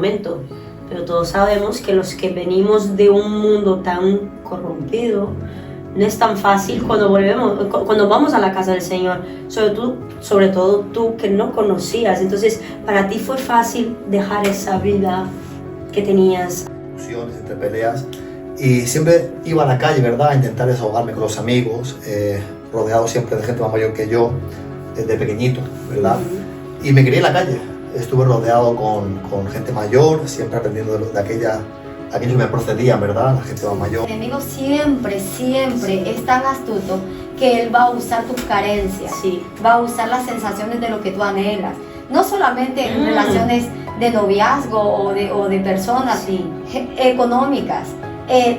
momento. Pero todos sabemos que los que venimos de un mundo tan corrompido, no es tan fácil cuando vamos a la casa del Señor, sobre todo tú que no conocías. Entonces, para ti fue fácil dejar esa vida que tenías. Entre peleas, y siempre iba a la calle, ¿verdad?, a intentar desahogarme con los amigos, rodeado siempre de gente más mayor que yo, desde pequeñito, ¿verdad? Y me crié en la calle, estuve rodeado con gente mayor, siempre aprendiendo de aquellos que me procedían, ¿verdad?, la gente más mayor. El enemigo siempre es tan astuto que él va a usar tus carencias, Sí. va a usar las sensaciones de lo que tú anhelas, no solamente en relaciones de noviazgo o de personas, Sí. Económicas,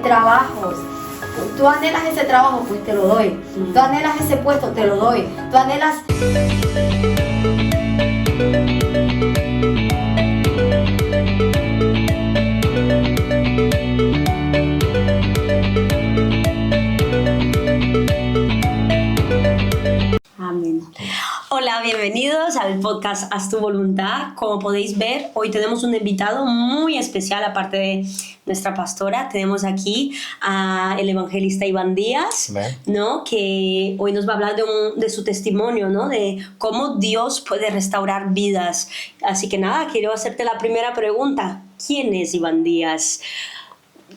trabajos. Tú anhelas ese trabajo, pues te lo doy. Tú anhelas ese puesto, te lo doy. Tú anhelas... Amén. Hola, bienvenidos al podcast Haz tu voluntad. Como podéis ver, hoy tenemos un invitado muy especial, aparte de nuestra pastora. Tenemos aquí al evangelista Iván Díaz, ¿no?, que hoy nos va a hablar de su testimonio, ¿no?, de cómo Dios puede restaurar vidas. Así que nada, quiero hacerte la primera pregunta. ¿Quién es Iván Díaz?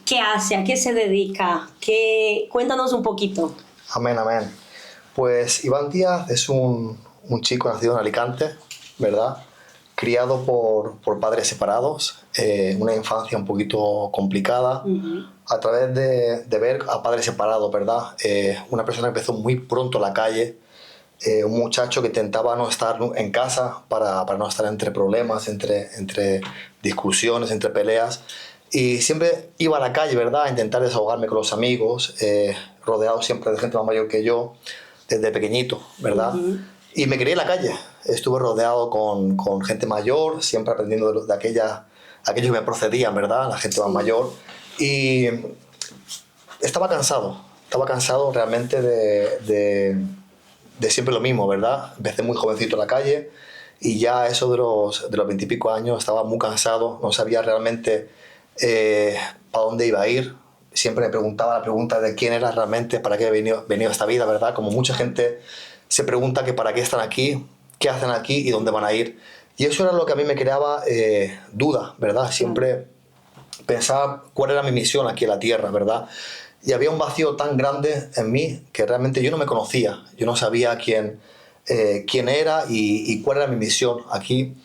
¿Qué hace? ¿A qué se dedica? Cuéntanos un poquito. Amén, amén. Pues Iván Díaz es un chico nacido en Alicante, ¿verdad?, criado por padres separados, una infancia un poquito complicada, a través de ver a padres separados, ¿verdad? Una persona que empezó muy pronto en la calle, un muchacho que intentaba no estar en casa para no estar entre problemas, entre discusiones, entre peleas, y siempre iba a la calle, ¿verdad?, a intentar desahogarme con los amigos, rodeado siempre de gente más mayor que yo, desde pequeñito, ¿verdad? Y me crié en la calle, estuve rodeado con gente mayor, siempre aprendiendo de aquellos que me procedían, ¿verdad?, la gente más mayor, y estaba cansado realmente de siempre lo mismo, ¿verdad? Empecé muy jovencito en la calle y ya a eso de los 20 y pico años estaba muy cansado, no sabía realmente para dónde iba a ir. Siempre me preguntaba la pregunta de quién era realmente, para qué he venido a esta vida, ¿verdad? Como mucha gente se pregunta que para qué están aquí, qué hacen aquí y dónde van a ir. Y eso era lo que a mí me creaba duda, ¿verdad? Siempre pensaba cuál era mi misión aquí en la tierra, ¿verdad? Y había un vacío tan grande en mí que realmente yo no me conocía, yo no sabía quién era y cuál era mi misión aquí.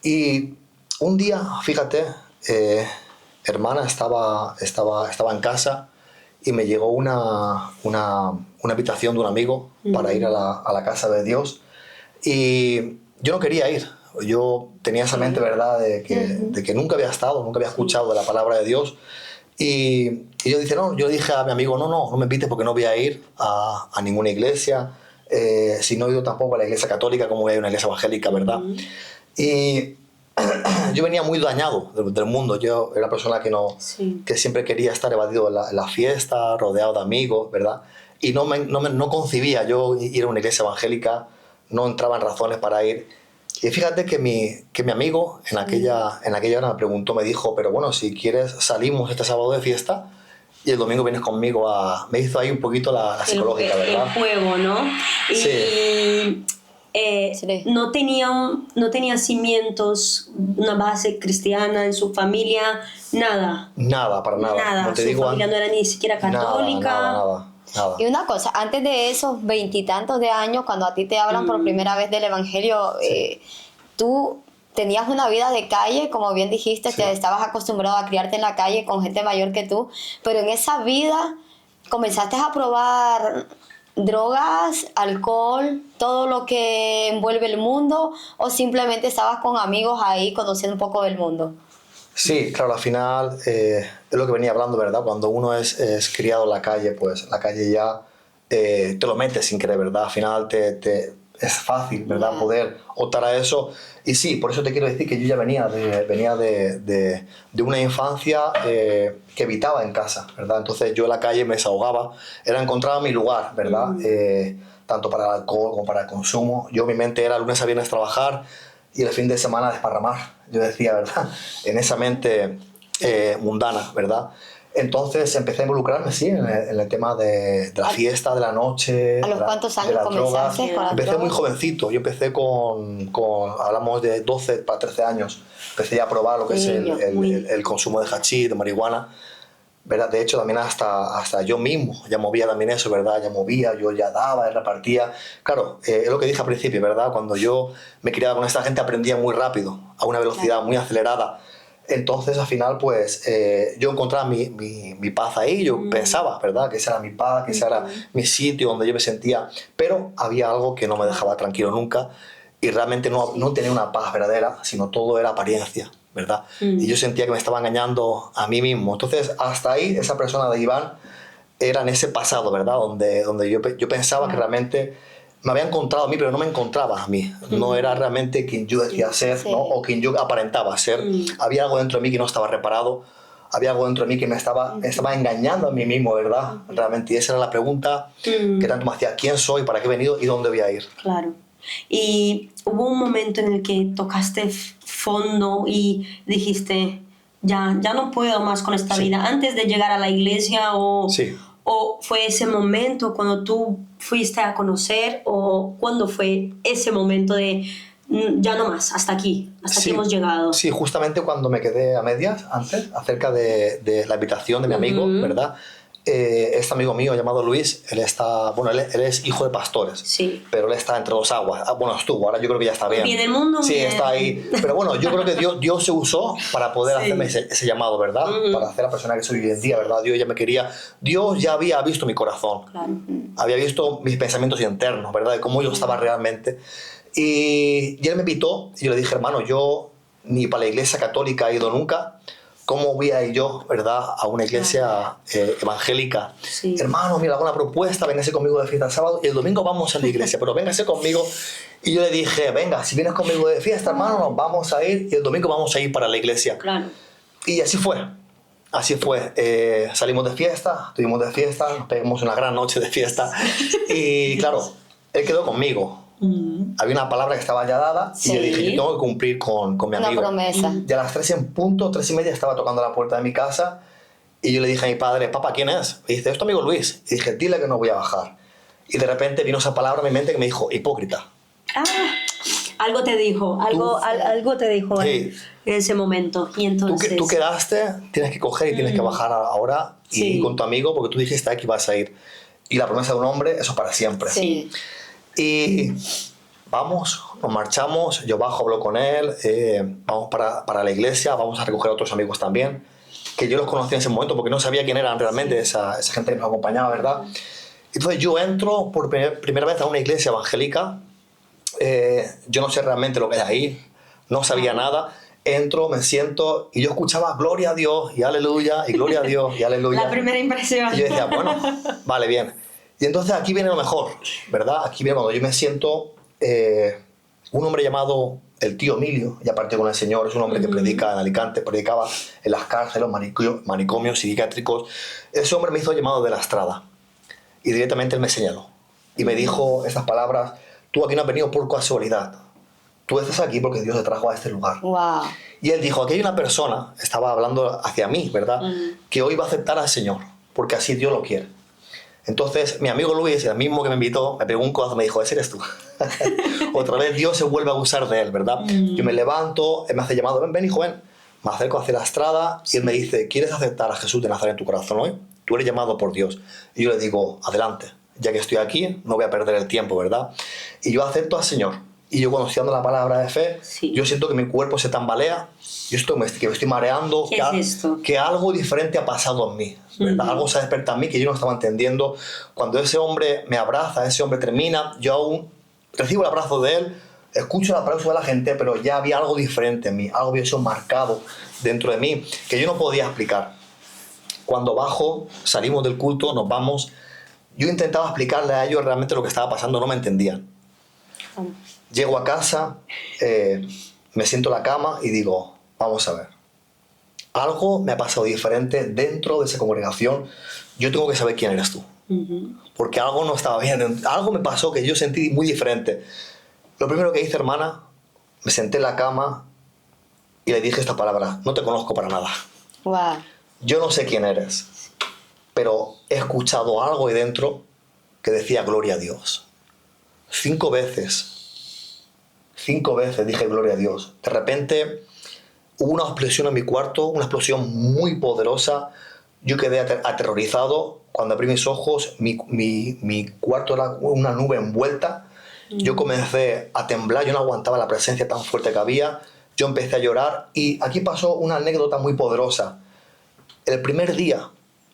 Y un día, fíjate, hermana estaba en casa y me llegó una invitación de un amigo para ir a la casa de Dios, y yo no quería ir. Yo tenía esa mente, ¿verdad?, de que nunca había escuchado de la palabra de Dios, y yo dije a mi amigo, no me invites porque no voy a ir a ninguna iglesia, si no he ido tampoco a la iglesia católica, como voy a ir a una iglesia evangélica, ¿verdad? Y yo venía muy dañado del mundo. Yo era una persona que siempre quería estar evadido en la fiesta, rodeado de amigos, ¿verdad? Y no concibía yo ir a una iglesia evangélica, no entraba en razones para ir. Y fíjate que mi amigo en aquella hora me dijo, pero bueno, si quieres salimos este sábado de fiesta y el domingo vienes conmigo me hizo ahí un poquito la psicológica, ¿verdad? El juego, ¿no? Sí. No tenía cimientos, una base cristiana en su familia, nada. Nada, para nada. Nada, su familia no era ni siquiera católica. Nada. Y una cosa, antes de esos 20 y tantos de años, cuando a ti te hablan por primera vez del evangelio, tú tenías una vida de calle, como bien dijiste, Sí. que estabas acostumbrado a criarte en la calle con gente mayor que tú, pero en esa vida comenzaste a probar drogas, alcohol, todo lo que envuelve el mundo, o simplemente estabas con amigos ahí conociendo un poco del mundo. Sí, claro, al final es lo que venía hablando, ¿verdad? Cuando uno es criado en la calle, pues la calle ya te lo metes sin querer, ¿verdad? Al final es fácil, ¿verdad? Yeah. Poder optar a eso. Y sí, por eso te quiero decir que yo ya venía de una infancia que evitaba en casa, ¿verdad? Entonces yo en la calle me desahogaba, encontraba mi lugar, ¿verdad? Tanto para el alcohol como para el consumo. Mi mente era lunes a viernes trabajar y el fin de semana desparramar. yo decía, ¿verdad? En esa mente mundana, ¿verdad? Entonces empecé a involucrarme, sí, en el tema de la fiesta, de la noche. ¿A los cuántos años de las comenzaste drogas. con las Empecé muy drogas? jovencito, yo empecé hablamos de 12 para 13 años. Empecé ya a probar lo que es Niño, el consumo de hachís, de marihuana. ¿Verdad? De hecho, también hasta yo mismo ya movía también eso, ¿verdad? Ya movía, yo ya daba, repartía. Claro, es lo que dije al principio, ¿verdad? Cuando yo me criaba con esta gente aprendía muy rápido, a una velocidad muy acelerada. Entonces, al final, pues, yo encontraba mi paz ahí, yo pensaba, ¿verdad? Que esa era mi paz, que ese era mi sitio donde yo me sentía. Pero había algo que no me dejaba tranquilo nunca y realmente no tenía una paz verdadera, sino todo era apariencia, ¿verdad? Y yo sentía que me estaba engañando a mí mismo. Entonces, hasta ahí, esa persona de Iván era en ese pasado, ¿verdad? Donde yo pensaba que realmente me había encontrado a mí, pero no me encontraba a mí. No era realmente quien yo decía ser, ¿no? O quien yo aparentaba ser. Había algo dentro de mí que no estaba reparado. Había algo dentro de mí que me estaba engañando a mí mismo, ¿verdad? Realmente. Y esa era la pregunta que tanto me hacía. ¿Quién soy? ¿Para qué he venido? ¿Y dónde voy a ir? Claro. Y hubo un momento en el que tocaste fondo y dijiste, ya no puedo más con esta vida, antes de llegar a la iglesia, o fue ese momento cuando tú fuiste a conocer, o cuándo fue ese momento de ya no más, hasta aquí hemos llegado. Sí, justamente cuando me quedé a medias antes, acerca de la invitación de mi amigo, ¿verdad? Este amigo mío llamado Luis, él es hijo de pastores, pero él está entre dos aguas. Bueno, estuvo, ahora yo creo que ya está bien. Bien el mundo. Sí, bien. está ahí. Pero bueno, yo creo que Dios se usó para poder hacerme ese llamado, ¿verdad? Para hacer la persona que soy hoy en día, ¿verdad? Dios ya me quería. Dios ya había visto mi corazón. Claro. Había visto mis pensamientos internos, ¿verdad? De cómo yo estaba realmente. Y él me invitó y yo le dije, hermano, yo ni para la iglesia católica he ido nunca. ¿Cómo voy a ir yo, verdad, a una iglesia evangélica? Hermano, mira, hago una propuesta, véngase conmigo de fiesta el sábado y el domingo vamos a la iglesia, pero véngase conmigo. Y yo le dije, venga, si vienes conmigo de fiesta, hermano, nos vamos a ir y el domingo vamos a ir para la iglesia. Claro. Y así fue. Así fue. Salimos de fiesta, estuvimos de fiesta, nos pegamos una gran noche de fiesta. Y claro, él quedó conmigo. Había una palabra que estaba ya dada y yo dije, yo tengo que cumplir con mi amigo. Una promesa. Y a las 3 en punto, 3:30, estaba tocando la puerta de mi casa y yo le dije a mi padre, papá, ¿quién es? Y dice, es tu amigo Luis. Y dije, dile que no voy a bajar. Y de repente vino esa palabra en mi mente que me dijo, hipócrita. Algo te dijo, algo te dijo en ese momento. Y entonces... Tú quedaste, tienes que coger y tienes que bajar ahora y con tu amigo porque tú dijiste que ibas a ir. Y la promesa de un hombre, eso para siempre. Sí. Y vamos, nos marchamos, yo bajo, hablo con él, vamos para la iglesia, vamos a recoger a otros amigos también, que yo los conocí en ese momento porque no sabía quién eran realmente esa gente que nos acompañaba, ¿verdad? Entonces yo entro por primera vez a una iglesia evangélica, yo no sé realmente lo que hay ahí, no sabía nada, entro, me siento y yo escuchaba gloria a Dios y aleluya, y gloria a Dios y aleluya. La primera impresión. Y yo decía, bueno, vale, bien. Y entonces aquí viene lo mejor, ¿verdad? Aquí viene cuando yo me siento un hombre llamado el tío Emilio, ya partió con el Señor, es un hombre que predica en Alicante, predicaba en las cárceles, los manicomios psiquiátricos. Ese hombre me hizo llamado de la Estrada y directamente él me señaló y me dijo estas palabras, tú aquí no has venido por casualidad, tú estás aquí porque Dios te trajo a este lugar. Wow. Y él dijo, aquí hay una persona, estaba hablando hacia mí, ¿verdad? Que hoy va a aceptar al Señor, porque así Dios lo quiere. Entonces, mi amigo Luis, el mismo que me invitó, me pegó un codazo y me dijo, ese eres tú. Otra vez Dios se vuelve a usar de él, ¿verdad? Yo me levanto, él me hace llamado, ven, hijo, ven. Me acerco hacia la Estrada y él me dice, ¿quieres aceptar a Jesús de Nazaret en tu corazón hoy? Tú eres llamado por Dios. Y yo le digo, adelante, ya que estoy aquí, no voy a perder el tiempo, ¿verdad? Y yo acepto al Señor. Y yo conociendo la palabra de fe, yo siento que mi cuerpo se tambalea, que me estoy mareando, que algo diferente ha pasado en mí, ¿verdad? Algo se ha despertado en mí que yo no estaba entendiendo. Cuando ese hombre me abraza, ese hombre termina, yo aún recibo el abrazo de él, escucho el aplauso de la gente, pero ya había algo diferente en mí, algo había sido marcado dentro de mí que yo no podía explicar. Cuando bajo, salimos del culto, nos vamos, yo intentaba explicarle a ellos realmente lo que estaba pasando, no me entendían. Llego a casa, me siento en la cama y digo, vamos a ver, algo me ha pasado diferente dentro de esa congregación, yo tengo que saber quién eres tú, porque algo no estaba bien, algo me pasó que yo sentí muy diferente. Lo primero que hice, hermana, me senté en la cama y le dije esta palabra: no te conozco para nada. Wow. Yo no sé quién eres, pero he escuchado algo ahí dentro que decía gloria a Dios. 5 veces dije gloria a Dios. De repente hubo una explosión en mi cuarto, una explosión muy poderosa. Yo quedé aterrorizado. Cuando abrí mis ojos, mi cuarto era una nube envuelta. Yo comencé a temblar, yo no aguantaba la presencia tan fuerte que había. Yo empecé a llorar y aquí pasó una anécdota muy poderosa. El primer día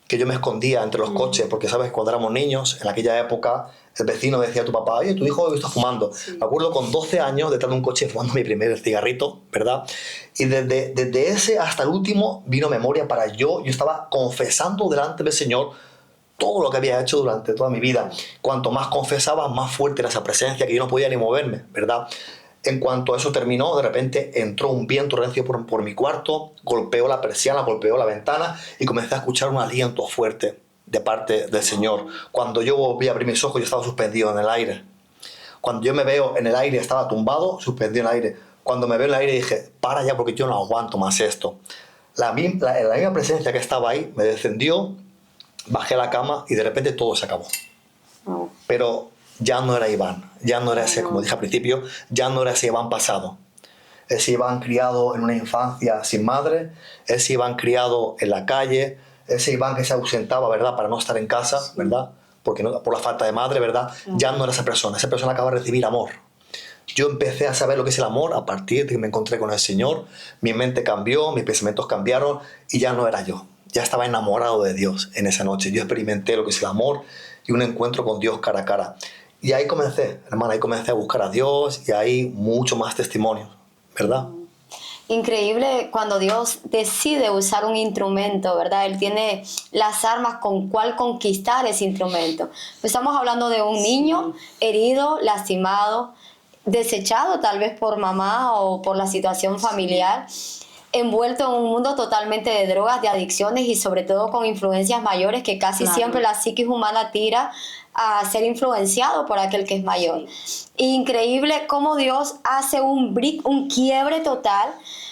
que yo me escondía entre los coches, porque sabes, cuando éramos niños, en aquella época, el vecino decía a tu papá: oye, tu hijo hoy está fumando. Sí. Me acuerdo con 12 años detrás de un coche fumando mi primer cigarrito, ¿verdad? Y desde ese hasta el último vino memoria para yo estaba confesando delante del Señor todo lo que había hecho durante toda mi vida. Cuanto más confesaba, más fuerte era esa presencia, que yo no podía ni moverme, ¿verdad? En cuanto eso terminó, de repente entró un viento recio por mi cuarto, golpeó la persiana, golpeó la ventana y comencé a escuchar un aliento fuerte de parte del Señor. Cuando yo volví a abrir mis ojos, yo estaba suspendido en el aire. Cuando yo me veo en el aire, estaba tumbado, suspendido en el aire. Cuando me veo en el aire dije: para ya, porque yo no aguanto más esto. La misma presencia que estaba ahí me descendió, bajé a la cama y de repente todo se acabó. Pero ya no era Iván, ya no era ese, como dije al principio, ya no era ese Iván pasado. Ese Iván criado en una infancia sin madre, ese Iván criado en la calle, ese Iván que se ausentaba, ¿verdad?, para no estar en casa, ¿verdad?, porque no, por la falta de madre, ¿verdad? Ya no era esa persona acaba de recibir amor. Yo empecé a saber lo que es el amor a partir de que me encontré con el Señor. Mi mente cambió, mis pensamientos cambiaron y ya no era yo. Ya estaba enamorado de Dios en esa noche. Yo experimenté lo que es el amor y un encuentro con Dios cara a cara. Y ahí comencé, hermana, ahí comencé a buscar a Dios y hay mucho más testimonios, ¿verdad? Increíble cuando Dios decide usar un instrumento, ¿verdad? Él tiene las armas con cuál conquistar ese instrumento. Estamos hablando de un niño herido, lastimado, desechado tal vez por mamá o por la situación familiar, envuelto en un mundo totalmente de drogas, de adicciones y sobre todo con influencias mayores que casi siempre la psiquis humana tira a ser influenciado por aquel que es mayor. Increíble cómo Dios hace un quiebre total.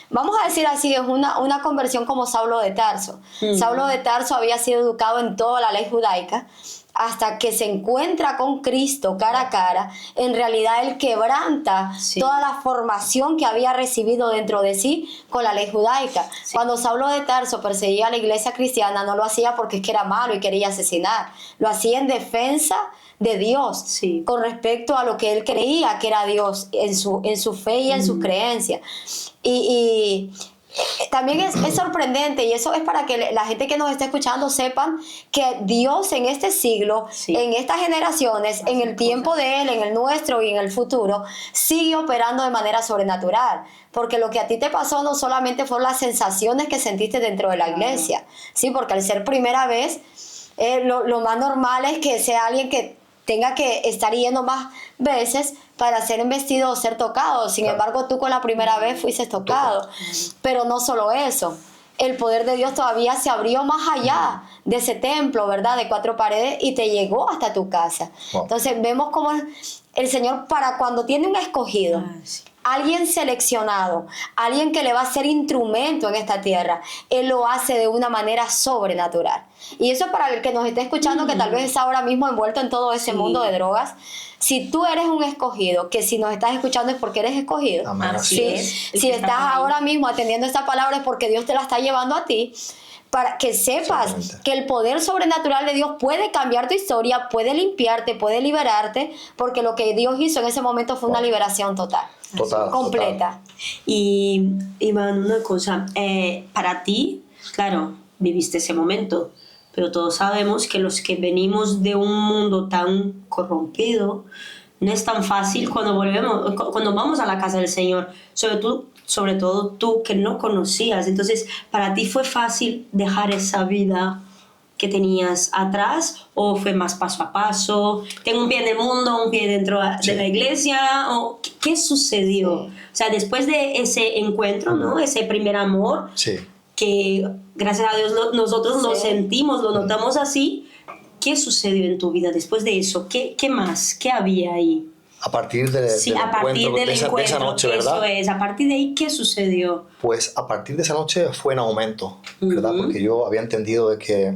Vamos a decir así, es una conversión como Saulo de Tarso. Saulo de Tarso había sido educado en toda la ley judaica, hasta que se encuentra con Cristo cara a cara. En realidad él quebranta toda la formación que había recibido dentro de sí con la ley judaica. Cuando Saulo de Tarso perseguía a la iglesia cristiana, no lo hacía porque es que era malo y quería asesinar, lo hacía en defensa de Dios, con respecto a lo que él creía que era Dios, en su fe y en sus creencias. Y también es sorprendente, y eso es para que la gente que nos está escuchando sepan que Dios en este siglo, en estas generaciones, en el tiempo de Él, en el nuestro y en el futuro, sigue operando de manera sobrenatural. Porque lo que a ti te pasó no solamente fueron las sensaciones que sentiste dentro de la iglesia, ¿sí? Porque al ser primera vez, lo más normal es que sea alguien que tenga que estar yendo más veces para ser embestido o ser tocado. Sin embargo, tú con la primera vez fuiste tocado. Pero no solo eso, el poder de Dios todavía se abrió más allá de ese templo, ¿verdad?, de 4 paredes, y te llegó hasta tu casa. Entonces vemos cómo el Señor, para cuando tiene un escogido, alguien seleccionado, alguien que le va a ser instrumento en esta tierra, Él lo hace de una manera sobrenatural. Y eso para el que nos esté escuchando, que tal vez está ahora mismo envuelto en todo ese mundo de drogas. Si tú eres un escogido, que si nos estás escuchando es porque eres escogido. Amén. Si estás ahora mismo atendiendo esta palabra es porque Dios te la está llevando a ti, para que sepas que el poder sobrenatural de Dios puede cambiar tu historia, puede limpiarte, puede liberarte, porque lo que Dios hizo en ese momento fue una liberación total, completa. Y Iván, una cosa, para ti, claro, viviste ese momento, pero todos sabemos que los que venimos de un mundo tan corrompido, no es tan fácil cuando vamos a la casa del Señor, sobre todo tú que no conocías. Entonces, ¿para ti fue fácil dejar esa vida que tenías atrás, o fue más paso a paso? Tengo un pie en el mundo, un pie dentro de la iglesia, ¿o qué sucedió? O sea, después de ese encuentro, ¿no?, ese primer amor, que gracias a Dios nosotros lo sentimos, lo notamos así. ¿Qué sucedió en tu vida después de eso? ¿Qué más? ¿Qué había ahí? A partir Sí, del a partir encuentro, del de encuentro, esa noche, ¿verdad? eso es. A partir de ahí, ¿qué sucedió? Pues a partir de esa noche fue en aumento, ¿verdad? Ujú. Porque yo había entendido de que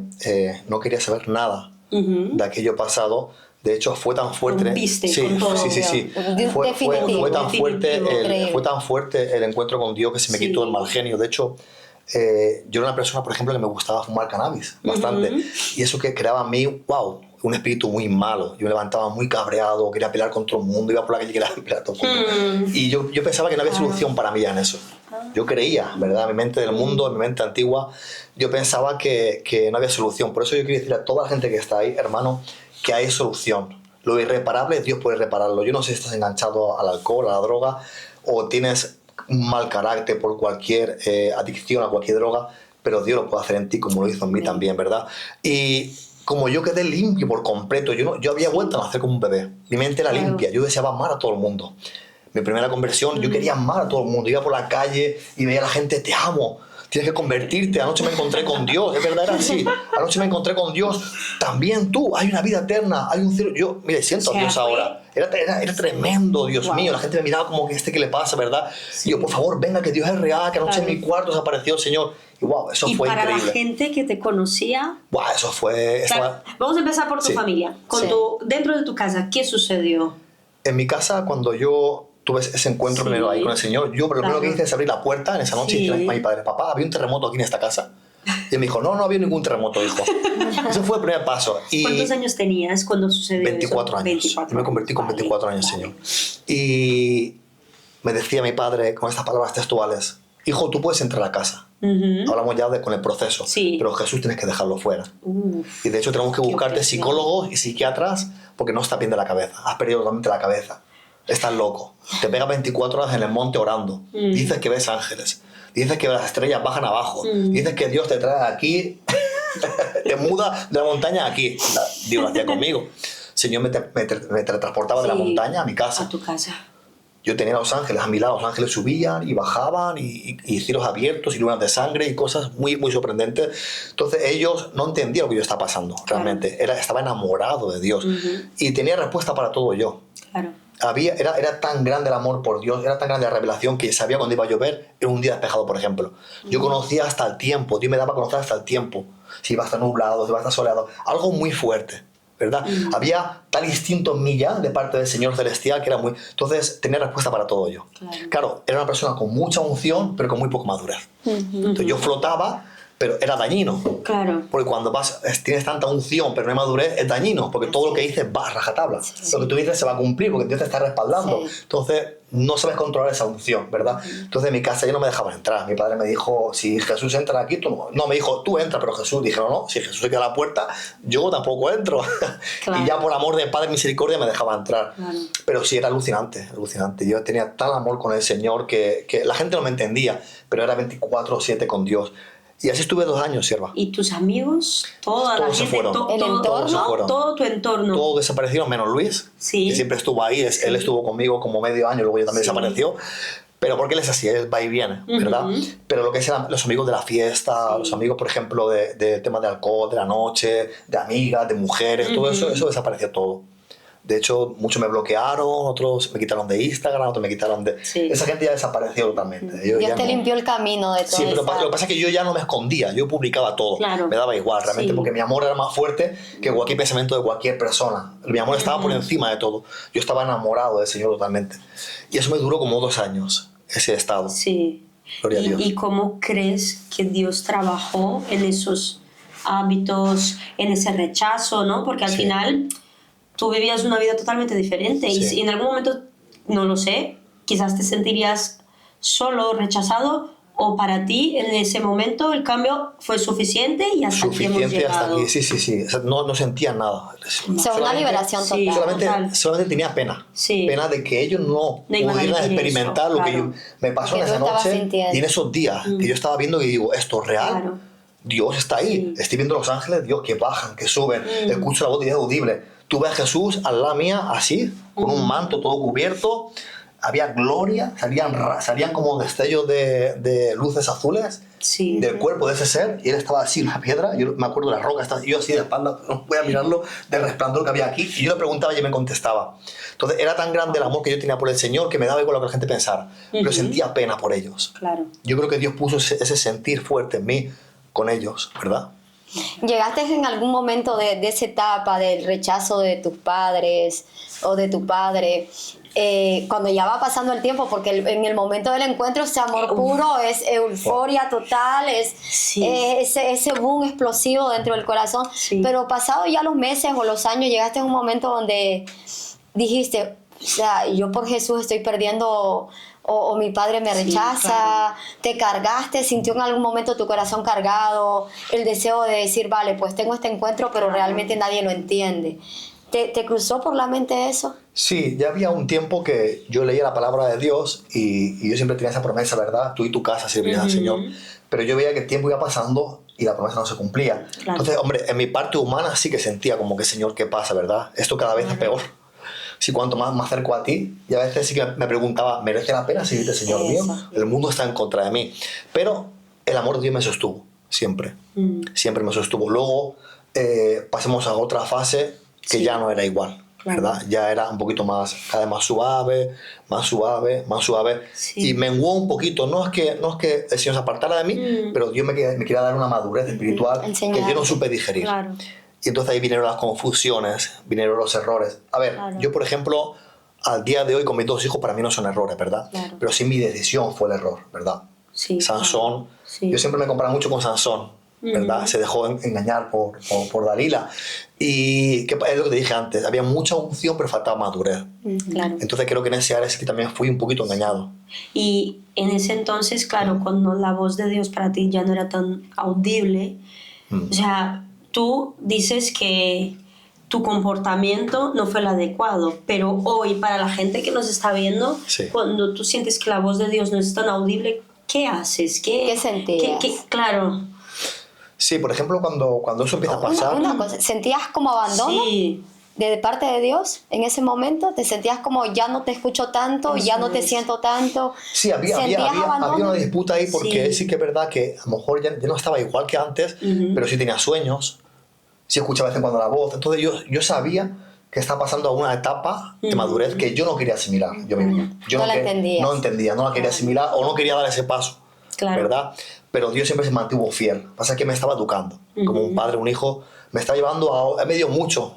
no quería saber nada Ujú. de aquello pasado. De hecho, fue tan fuerte. Rompiste Sí, con todo. sí, sí, sí. Fue Definitivo. tan fuerte Increíble. fue tan fuerte el encuentro con Dios que se me Sí. quitó el mal genio. De hecho, yo era una persona, por ejemplo, que me gustaba fumar cannabis bastante. Ujú. Y eso que creaba en mí, wow, un espíritu muy malo. Yo me levantaba muy cabreado, quería pelear con todo el mundo, iba por la calle y quería pelear con todo el mundo. Y yo pensaba que no había Claro. solución para mí ya en eso. Yo creía, ¿verdad? En mi mente del mundo, en mi mente antigua, yo pensaba que no había solución. Por eso yo quiero decir a toda la gente que está ahí, hermano, que hay solución. Lo irreparable, Dios puede repararlo. Yo no sé si estás enganchado al alcohol, a la droga, o tienes un mal carácter por cualquier adicción a cualquier droga, pero Dios lo puede hacer en ti como lo hizo en mí también, ¿verdad? Y como yo quedé limpio por completo, yo había vuelto a nacer como un bebé. Mi mente era Claro. limpia, yo deseaba amar a todo el mundo. Mi primera conversión, yo quería amar a todo el mundo. Iba por la calle y veía a la gente, te amo, tienes que convertirte. Anoche me encontré con Dios, es verdad, era así. Anoche me encontré con Dios. También tú, hay una vida eterna, hay un cielo. Yo, mire, siento O sea, a Dios fue- ahora. Era tremendo, Dios Wow. mío. La gente me miraba como que ¿qué le pasa, verdad? Y yo, por favor, venga, que Dios es real, que anoche Claro. en mi cuarto se apareció el Señor. Y wow, eso Y fue para increíble. la gente que te conocía... Wow, eso fue... eso Claro, vamos a empezar por tu Sí. familia. Sí. Dentro de tu casa, ¿qué sucedió? En mi casa, cuando yo tuve ese encuentro Sí. primero ahí con el Señor, yo lo primero que hice es abrir la puerta en esa noche y Sí. decirle a mi padre, papá, ¿había un terremoto aquí en esta casa? Y él me dijo, no, no había ningún terremoto, hijo. Ese fue el primer paso. Y ¿Cuántos años tenías cuando sucedió 24 eso? años. 24 Yo me convertí con años, 24 años, vale. Señor. Y me decía mi padre con estas palabras textuales, hijo, tú puedes entrar a casa. Ujú. Hablamos ya con el proceso, Sí. pero Jesús tienes que dejarlo fuera. Uf. Y de hecho tenemos que Qué buscarte opresión. psicólogos y psiquiatras porque no estás bien de la cabeza. Has perdido totalmente la cabeza. Estás loco. Te pegas 24 horas en el monte orando. Dices que ves ángeles. Dices que las estrellas bajan abajo. Dices que Dios te trae aquí, te muda de la montaña aquí. Dios lo hacía conmigo. Señor me teletransportaba de la Sí, montaña a mi casa. A tu casa. Yo tenía a los ángeles a mi lado, los ángeles subían y bajaban y cielos abiertos y lunas de sangre y cosas muy, muy sorprendentes. Entonces ellos no entendían lo que yo estaba pasando realmente. Estaba enamorado de Dios y tenía respuesta para todo yo. Claro. Era tan grande el amor por Dios, era tan grande la revelación que sabía cuando iba a llover en un día despejado, por ejemplo. Yo conocía hasta el tiempo, Dios me daba a conocer hasta el tiempo. Si iba a estar nublado, si iba a estar soleado. Algo muy fuerte. ¿Verdad? Había tal instinto en mí ya de parte del Señor Celestial que era muy... Entonces tenía respuesta para todo yo. Claro, era una persona con mucha unción, pero con muy poca madurez. Entonces yo flotaba, pero era dañino. Claro. Porque cuando tienes tanta unción, pero no hay madurez, es dañino, porque todo lo que dices va a rajatabla. Lo que tú dices se va a cumplir, porque Dios te está respaldando. Sí. Entonces, no sabes controlar esa unción, ¿verdad? Entonces, en mi casa yo no me dejaban entrar. Mi padre me dijo, si Jesús entra aquí, tú no. No, me dijo, tú entra, pero Jesús. Dije, no, si Jesús se queda a la puerta, yo tampoco entro. Claro. Y ya por amor de Padre Misericordia me dejaba entrar. Claro. Pero sí, era alucinante, alucinante. Yo tenía tal amor con el Señor que la gente no me entendía, pero era 24/7 con Dios. Y así estuve 2 años, sierva. ¿Y tus amigos? Toda Todos la se gente, fueron. El entorno. Todos se fueron. todo tu entorno. Todos desaparecieron menos Luis, Sí. que siempre estuvo ahí. Él estuvo conmigo como medio año, luego yo también Sí. desapareció. Pero porque él es así, él va y viene, ¿verdad? Pero lo que es los amigos de la fiesta, Sí. los amigos, por ejemplo, de temas de alcohol, de la noche, de amigas, de mujeres, todo eso desapareció todo. De hecho, muchos me bloquearon, otros me quitaron de Instagram, otros me quitaron de... Sí. Esa gente ya desapareció totalmente. Yo Dios ya te no- limpió el camino de todo Sí, pero eso. lo que pasa es que yo ya no me escondía, yo publicaba todo. Claro. Me daba igual, realmente, Sí. porque mi amor era más fuerte que cualquier pensamiento de cualquier persona. Mi amor estaba por encima de todo. Yo estaba enamorado del Señor totalmente. Y eso me duró como 2 años, ese estado. Sí. Gloria a Dios. ¿Y cómo crees que Dios trabajó en esos hábitos, en ese rechazo, ¿no? Porque al Sí. final tú vivías una vida totalmente diferente y Sí. si en algún momento, no lo sé, quizás te sentirías solo, rechazado, o para ti en ese momento el cambio fue suficiente y hasta aquí hemos Suficiente hasta llegado. aquí, sí. O sea, no sentía nada. O sea, una Solamente- liberación sí, total. total. Solamente tenía pena. Sí. Pena de que ellos no No iban a pudieran vivir experimentar eso, lo que claro. me pasó Lo en que esa tú estabas noche sintiendo. y en esos días que yo estaba viendo y digo, esto es real. Claro. Dios está ahí. Sí. Estoy viendo los ángeles, Dios, que bajan, que suben. Escucho la voz de Dios audible. Tú ves a Jesús al lado mía, así, con un manto todo cubierto. había gloria, salían como destellos de luces azules Sí. del cuerpo de ese ser, y él estaba así en la piedra, yo me acuerdo de la roca, y yo así de espalda, no voy a mirarlo, del resplandor que había aquí, y yo le preguntaba y él me contestaba. Entonces era tan grande el amor que yo tenía por el Señor que me daba igual lo que la gente pensara, pero sentía pena por ellos. Claro. Yo creo que Dios puso ese sentir fuerte en mí con ellos, ¿verdad? ¿Llegaste en algún momento de esa etapa del rechazo de tus padres o de tu padre? Cuando ya va pasando el tiempo, porque en el momento del encuentro ese amor puro es euforia total, es Sí. ese boom explosivo dentro del corazón, Sí. pero pasado ya los meses o los años, llegaste a un momento donde dijiste, o sea, yo por Jesús estoy perdiendo, o mi padre me rechaza, claro. te cargaste, sintió en algún momento tu corazón cargado, el deseo de decir, vale, pues tengo este encuentro, pero realmente nadie lo entiende. ¿Te cruzó por la mente eso? Sí, ya había un tiempo que yo leía la palabra de Dios y yo siempre tenía esa promesa, ¿verdad? Tú y tu casa servirías al Señor. Pero yo veía que el tiempo iba pasando y la promesa no se cumplía. Claro. Entonces, hombre, en mi parte humana sí que sentía como que, Señor, ¿qué pasa, verdad? Esto cada vez es peor. Si cuanto más me acerco a ti, y a veces sí que me preguntaba, ¿merece la pena seguirte, Señor mío? El mundo está en contra de mí. Pero el amor de Dios me sostuvo, siempre. Siempre me sostuvo. Luego pasemos a otra fase que ya no era igual, ¿verdad? Ya era un poquito más, cada vez más suave, más suave, más suave. Sí. Y menguó un poquito. No es que el Señor se apartara de mí, pero Dios me quería dar una madurez espiritual que yo no supe digerir. Claro. Y entonces ahí vinieron las confusiones, vinieron los errores. A ver, Claro. yo por ejemplo, al día de hoy con mis 2 hijos para mí no son errores, ¿verdad? Claro. Pero sí mi decisión fue el error, ¿verdad? Sí, Sansón, claro. Sí. yo siempre me comparaba mucho con Sansón, ¿verdad? Se dejó engañar por Dalila. Y que es lo que te dije antes, había mucha unción pero faltaba madurez. Claro. Entonces creo que en ese área sí que también fui un poquito engañado. Y en ese entonces, claro, cuando la voz de Dios para ti ya no era tan audible, o sea, tú dices que tu comportamiento no fue el adecuado, pero hoy para la gente que nos está viendo, Sí. cuando tú sientes que la voz de Dios no es tan audible, ¿qué haces? ¿Qué sentías? Claro. Sí, por ejemplo, cuando eso empieza a pasar... Una cosa, ¿sentías como abandono Sí. de parte de Dios en ese momento? ¿Te sentías como ya no te escucho tanto, ya no te es. siento tanto? Sí, había una disputa ahí porque sí que es verdad que a lo mejor ya no estaba igual que antes, pero sí tenía sueños, sí escuchaba de vez en cuando la voz. Entonces yo sabía que estaba pasando a una etapa de madurez que yo no quería asimilar yo mismo. Yo No la entendías. No entendía, no la quería asimilar o no quería dar ese paso, Claro. ¿verdad? Pero Dios siempre se mantuvo fiel. Pasa que me estaba educando. Como un padre, un hijo, me estaba llevando a... Me dio mucho.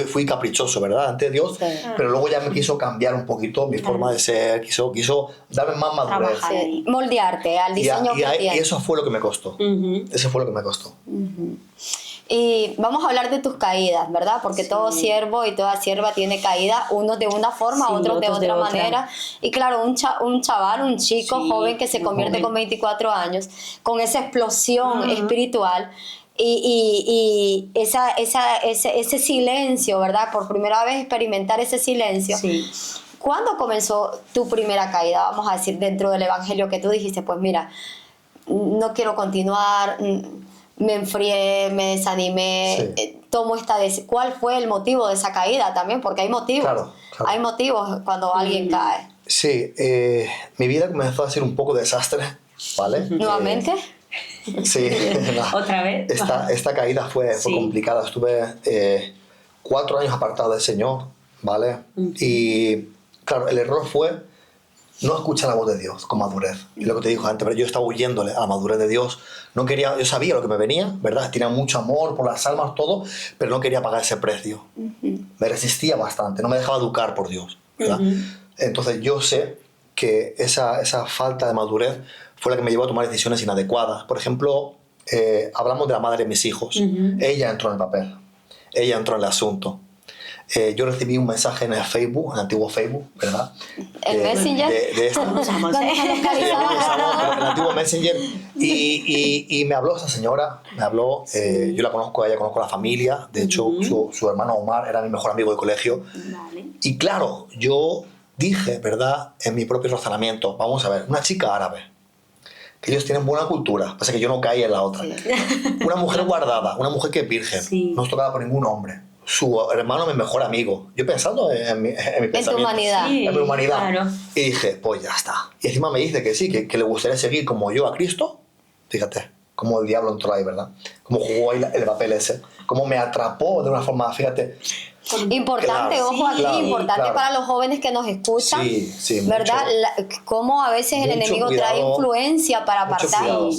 Fui caprichoso, ¿verdad? Ante Dios. Sí. Pero luego ya me quiso cambiar un poquito mi forma de ser. Quiso darme más madurez. Trabajar. Sí, moldearte al diseño que Y tienes. eso fue lo que me costó. Eso fue lo que me costó. Y vamos a hablar de tus caídas, ¿verdad? Porque todo siervo y toda sierva tiene caída, unos de una forma, Sí, otros de otros de otra otra. manera. Y claro, un chaval, un chico Sí, joven que se muy convierte joven. con 24 años, con esa explosión espiritual y ese silencio, ¿verdad? Por primera vez experimentar ese silencio. Sí. ¿Cuándo comenzó tu primera caída? Vamos a decir, dentro del evangelio que tú dijiste, pues mira, no quiero continuar, me enfrié, me desanimé, Sí. tomo ¿Cuál fue el motivo de esa caída también? Porque hay motivos. Claro. Hay motivos cuando alguien cae. Sí, mi vida comenzó a ser un poco desastre, ¿vale? ¿Nuevamente? Sí. No. ¿Otra vez? Esta caída fue Sí. complicada. Estuve 4 años apartado del Señor, ¿vale? Y claro, el error fue no escuchar la voz de Dios con madurez. Y lo que te dijo antes, pero yo estaba huyéndole a la madurez de Dios. No quería, yo sabía lo que me venía, ¿verdad? Tenía mucho amor por las almas, todo, pero no quería pagar ese precio. Me resistía bastante, no me dejaba educar por Dios, ¿verdad? Entonces yo sé que esa falta de madurez fue la que me llevó a tomar decisiones inadecuadas. Por ejemplo, hablamos de la madre de mis hijos. Ella entró en el papel, ella entró en el asunto. Yo recibí un mensaje en el Facebook, en el antiguo Facebook, ¿verdad? ¿El Messenger? De esta. Vamos. ¿Dónde se localizaba? El antiguo Messenger. Y me habló esa señora, me habló, yo la conozco a ella, conozco a la familia. De hecho, su hermano Omar era mi mejor amigo de colegio. Vale. Y claro, yo dije, ¿verdad? En mi propio razonamiento, vamos a ver, una chica árabe, que ellos tienen buena cultura, pasa que yo no caí en la otra. Una mujer guardada, una mujer que es virgen, Sí. no es tocada por ningún hombre. su hermano es mi mejor amigo. Yo pensando en mi pensamiento. tu humanidad. Sí, En mi humanidad. claro. Y dije, pues ya está. Y encima me dice que sí, que le gustaría seguir como yo a Cristo. Fíjate, cómo el diablo entró ahí, ¿verdad? Cómo jugó ahí el papel ese. Cómo me atrapó de una forma, fíjate. Importante, Claro, ojo aquí, sí, importante claro. para los jóvenes que nos escuchan, Sí, sí, ¿verdad? mucho. Cómo a veces el Mucho enemigo trae cuidado, influencia para mucho apartar. cuidado.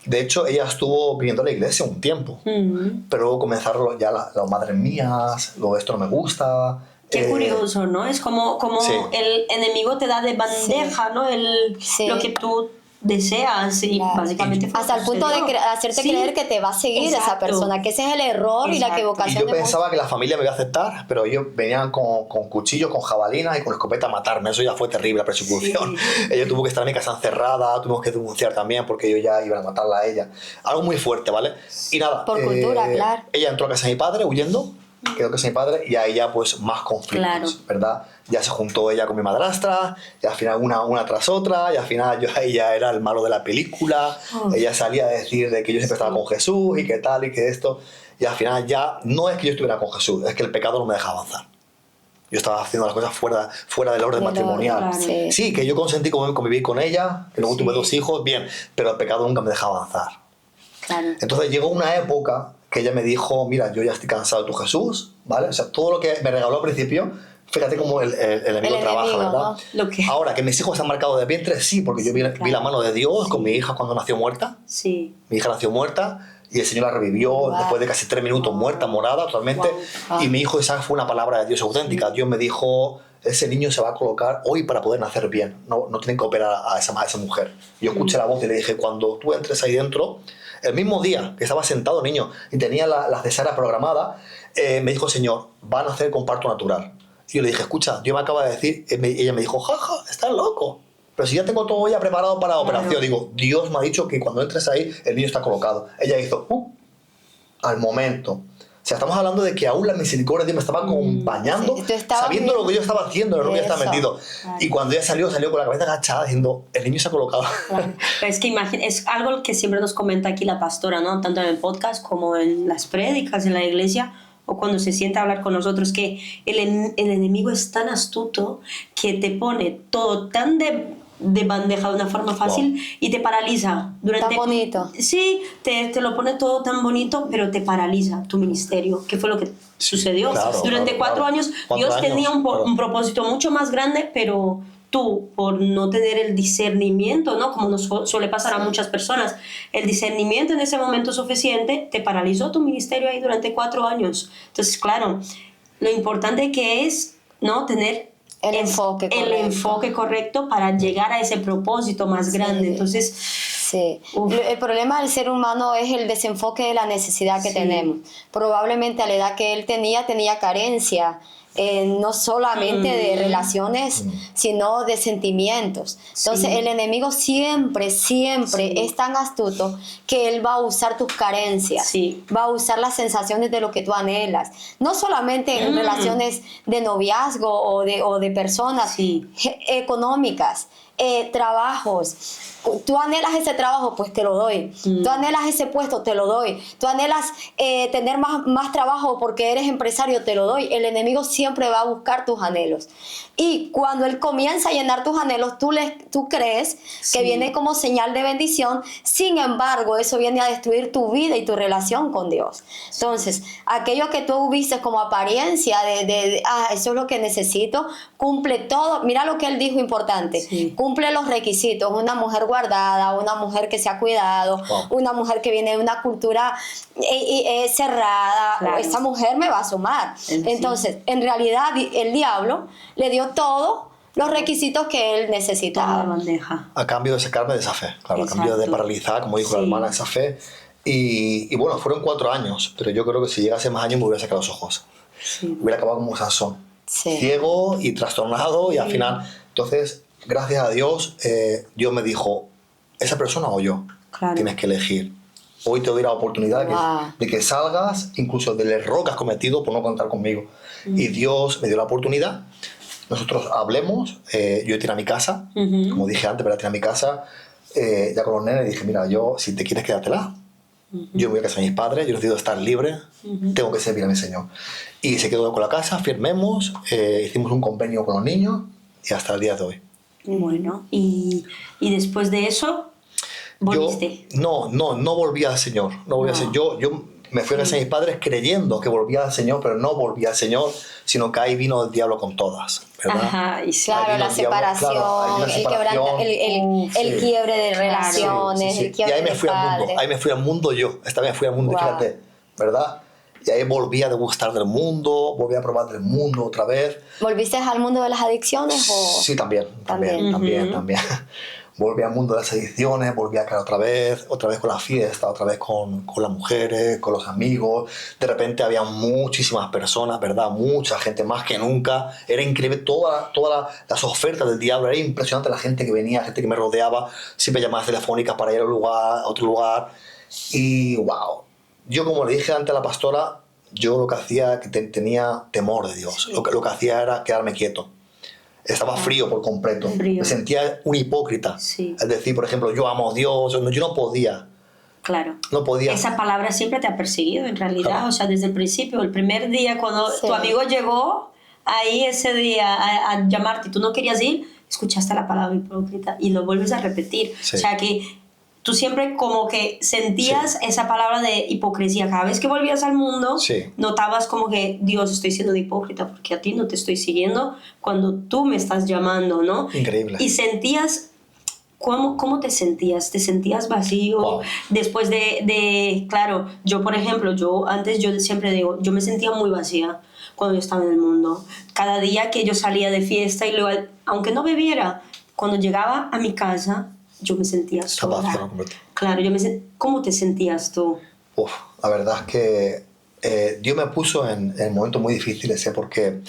De hecho, ella estuvo viniendo a la iglesia un tiempo. Pero luego comenzaron ya las madres mías, luego esto no me gusta. Qué curioso, ¿no? Es como Sí. el enemigo te da de bandeja, ¿no? Sí. Lo que tú deseas y Claro. básicamente fue Hasta el punto de sucedió. hacerte Sí. creer que te va a seguir esa Exacto. persona, que ese es el error y la Exacto. Y equivocación yo de muchos. pensaba que la familia me iba a aceptar, pero ellos venían con cuchillos, con jabalinas y con escopeta a matarme. Eso ya fue terrible, la persecución. Ella tuvo que estar en mi casa encerrada, tuvimos que denunciar también porque ellos ya iban a matarla a ella. Algo muy fuerte, ¿vale? Y nada. Por cultura, claro. Ella entró a casa de mi padre huyendo, quedó en casa de mi padre y ahí ya pues más conflictos, Claro. ¿verdad? Ya se juntó ella con mi madrastra, y al final una tras otra, y al final yo ahí ya era el malo de la película. Ella salía a decir de que yo siempre estaba con Jesús y que tal y que esto, y al final ya no es que yo estuviera con Jesús, es que el pecado no me dejaba avanzar. Yo estaba haciendo las cosas fuera del orden Del matrimonial. orden, claro. Sí, que yo consentí convivir con ella, que luego tuve 2 hijos, bien, pero el pecado nunca me dejaba avanzar. Claro. Entonces llegó una época que ella me dijo, mira, yo ya estoy cansado de tu Jesús, ¿vale? O sea, todo lo que me regaló al principio, fíjate cómo el enemigo trabaja, enemigo, ¿verdad? ¿no? Lo que- Ahora, que mis hijos se han marcado de vientre, sí, porque yo vi la mano de Dios con mi hija cuando nació muerta. Sí. Mi hija nació muerta y el Señor la revivió Wow. después de casi 3 minutos muerta, morada totalmente. Wow. Y mi hijo Isaac fue una palabra de Dios auténtica. Dios me dijo, ese niño se va a colocar hoy para poder nacer bien. No tienen que operar a esa mujer. Yo escuché la voz y le dije, cuando tú entres ahí dentro, el mismo día que estaba sentado niño y tenía la cesárea programada, me dijo, Señor, van a hacer con parto natural. Y yo le dije, escucha, Dios me acaba de decir, ella me dijo, jaja, estás loco. Pero si ya tengo todo ya preparado para la operación, digo, Dios me ha dicho que cuando entres ahí, el niño está colocado. Ella hizo, al momento. O sea, estamos hablando de que aún la misericordia de Dios me estaba acompañando, Sí, tú estabas sabiendo lo que yo viendo estaba haciendo, en lo que yo estaba eso. metido. Claro. Y cuando ella salió con la cabeza agachada, diciendo, el niño se ha colocado. Claro. Pero es que es algo que siempre nos comenta aquí la pastora, ¿no? Tanto en el podcast como en las prédicas en la iglesia o cuando se sienta a hablar con nosotros, que el enemigo es tan astuto que te pone todo tan de bandeja de una forma fácil y te paraliza. Tan bonito. Sí, te lo pone todo tan bonito, pero te paraliza tu ministerio, que fue lo que sucedió. Claro, Durante claro, 4 años 4 Dios años, tenía un claro. propósito mucho más grande, pero tú, por no tener el discernimiento, ¿no? Como nos suele pasar a muchas personas, el discernimiento en ese momento suficiente te paralizó tu ministerio ahí durante 4 años. Entonces, claro, lo importante que es, ¿no? Tener El enfoque correcto. para llegar a ese propósito más grande. Entonces, Sí, uf. el problema del ser humano es el desenfoque de la necesidad que Sí. tenemos. Probablemente a la edad que él tenía carencia, no solamente de relaciones, sino de sentimientos. Entonces Sí. el enemigo siempre es tan astuto que él va a usar tus carencias, Sí. va a usar las sensaciones de lo que tú anhelas. No solamente en relaciones de noviazgo o de personas Sí. económicas, trabajos. Tú anhelas ese trabajo, pues te lo doy. Tú anhelas ese puesto, te lo doy. Tú anhelas tener más trabajo porque eres empresario, te lo doy. El enemigo siempre va a buscar tus anhelos. Y cuando él comienza a llenar tus anhelos, tú crees Sí. que viene como señal de bendición. Sin embargo, eso viene a destruir tu vida y tu relación con Dios. Entonces, aquello que tú viste como apariencia eso es lo que necesito, cumple todo. Mira lo que él dijo importante. Sí. Cumple los requisitos. Una mujer guardada, una mujer que se ha cuidado, Wow. una mujer que viene de una cultura cerrada. Claro. Esa mujer me va a sumar. Sí. Entonces, en realidad, el diablo le dio todos los requisitos que él toma de necesitaba. bandeja. A cambio de sacarme de esa fe, claro, a cambio de Exacto. paralizar, como dijo la Sí. hermana, esa fe. Y bueno, fueron 4 años, pero yo creo que si llegase más años me hubiera sacado los ojos. Sí. Hubiera acabado como Sansón, Sí. ciego y trastornado, y al final, entonces, gracias a Dios, Dios me dijo, esa persona o yo, Claro. tienes que elegir. Hoy te doy la oportunidad Wow. de que salgas, incluso del error que has cometido por no contar conmigo. Y Dios me dio la oportunidad. Nosotros hablemos, yo tiré a mi casa, como dije antes, pero tiré a mi casa, ya con los nenes, dije, mira, yo, si te quieres, quédatela. Yo me voy a casa de mis padres, yo necesito estar libre, tengo que servir a mi Señor. Y se quedó con la casa, firmemos, hicimos un convenio con los niños y hasta el día de hoy. Bueno, y después de eso, ¿volviste? No volví al Señor. No volví al Señor. Yo me fui a casa de mis padres creyendo que volvía al Señor, pero no volví al Señor, sino que ahí vino el diablo con todas, ¿verdad? Ajá, y sí. Claro, la el diablo, separación, claro, ahí el quebranto, el quiebre de relaciones, el Y quiebre ahí me de fui al mundo, padres. ahí me fui al mundo yo. Esta vez me fui al mundo, Wow. fíjate, ¿verdad? Y ahí volví a degustar del mundo, volví a probar del mundo otra vez. ¿Volviste al mundo de las adicciones o...? Sí, también. También. Volví al mundo de las adicciones, volví a caer otra vez con la fiesta, otra vez con las mujeres, con los amigos. De repente había muchísimas personas, ¿verdad? Mucha gente, más que nunca. Era increíble, todas las ofertas del diablo, era impresionante la gente que venía, gente que me rodeaba, siempre llamadas telefónicas para ir a otro lugar. Y wow, yo como le dije antes a la pastora, yo lo que hacía, que tenía temor de Dios, lo que hacía era quedarme quieto. Estaba frío por completo. Frío. Me sentía un hipócrita. Sí. Es decir, por ejemplo, yo amo a Dios. Yo no podía. Claro. No podía. Esa palabra siempre te ha perseguido, en realidad. Claro. O sea, desde el principio, el primer día cuando Sí. tu amigo llegó ahí ese día a llamarte y tú no querías ir, escuchaste la palabra hipócrita y lo vuelves a repetir. Sí. O sea, que tú siempre como que sentías esa palabra de hipocresía. Cada vez que volvías al mundo, Sí. notabas como que, Dios, estoy siendo hipócrita porque a ti no te estoy siguiendo cuando tú me estás llamando, ¿no? Increíble. Y sentías... ¿Cómo te sentías? ¿Te sentías vacío? Wow. Después claro, yo por ejemplo, yo siempre digo, yo me sentía muy vacía cuando yo estaba en el mundo. Cada día que yo salía de fiesta y luego, aunque no bebiera, cuando llegaba a mi casa, yo me sentía Estaba sola. vacío, completo. Claro, ¿cómo te sentías tú? Uf, la verdad es que Dios me puso en momentos muy difíciles, porque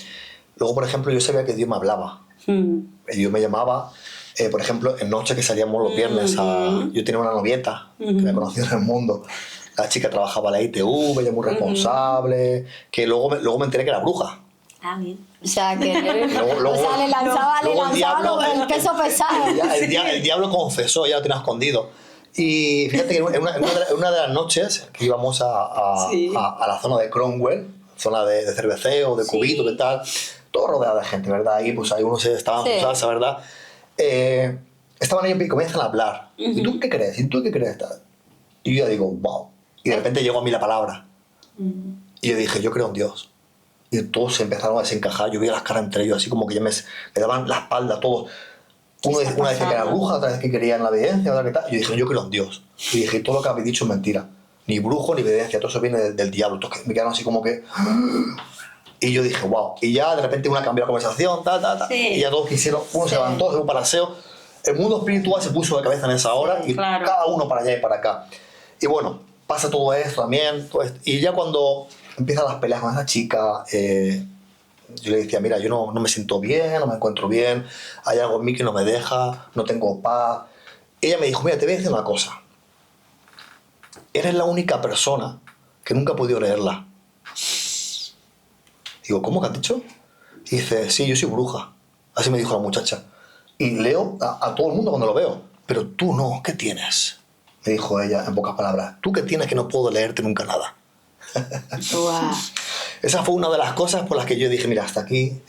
luego, por ejemplo, yo sabía que Dios me hablaba. Dios me llamaba, por ejemplo, en noche que salíamos los viernes yo tenía una novieta que me conocía en el mundo. La chica trabajaba en la ITV, ella muy responsable, que luego me enteré que era bruja. Ah, bien. O sea, que Luego- o sea, le lanzaba luego el diablo- el peso pesado. El diablo confesó, ya lo tenía escondido. Y fíjate que en una de las noches que íbamos Sí. a la zona de Cromwell, zona de cerveceo, de Sí. cubitos, de tal, todo rodeado de gente, ¿verdad? Ahí pues ahí uno se estaba en Sí. su salsa, ¿verdad? Estaban ellos y comienzan a hablar. ¿Y tú qué crees? ¿Y tú qué crees? Tal. Y yo digo, wow. Y de repente llegó a mí la palabra. Y yo dije, yo creo en Dios. Y todos se empezaron a desencajar. Yo veía las caras entre ellos, así como que ya me daban la espalda a todos. Una decía que era bruja, otra vez que quería en la evidencia, otra que tal. Y yo dije, yo creo en Dios. Y dije, todo lo que habéis dicho es mentira. Ni brujo, ni evidencia, todo eso viene del diablo. Entonces me quedaron así como que... Y yo dije, wow. Y ya de repente una cambió la conversación, tal. Sí. Y ya todos quisieron, uno se Sí. levantó, se fue para el aseo. El mundo espiritual se puso de cabeza en esa hora y claro. cada uno para allá y para acá. Y bueno, pasa todo esto también. Y ya cuando empiezan las peleas con esa chica, yo le decía, mira, yo no me siento bien, no me encuentro bien, hay algo en mí que no me deja, no tengo paz. Ella me dijo, mira, te voy a decir una cosa. Eres la única persona que nunca he podido leerla. Digo, ¿cómo que has dicho? Y dice, sí, yo soy bruja. Así me dijo la muchacha. Y leo a todo el mundo cuando lo veo. Pero tú no, ¿qué tienes? Me dijo ella en pocas palabras. ¿Tú qué tienes que no puedo leerte nunca nada? Wow. Esa fue una de las cosas por las que yo dije, mira, hasta aquí,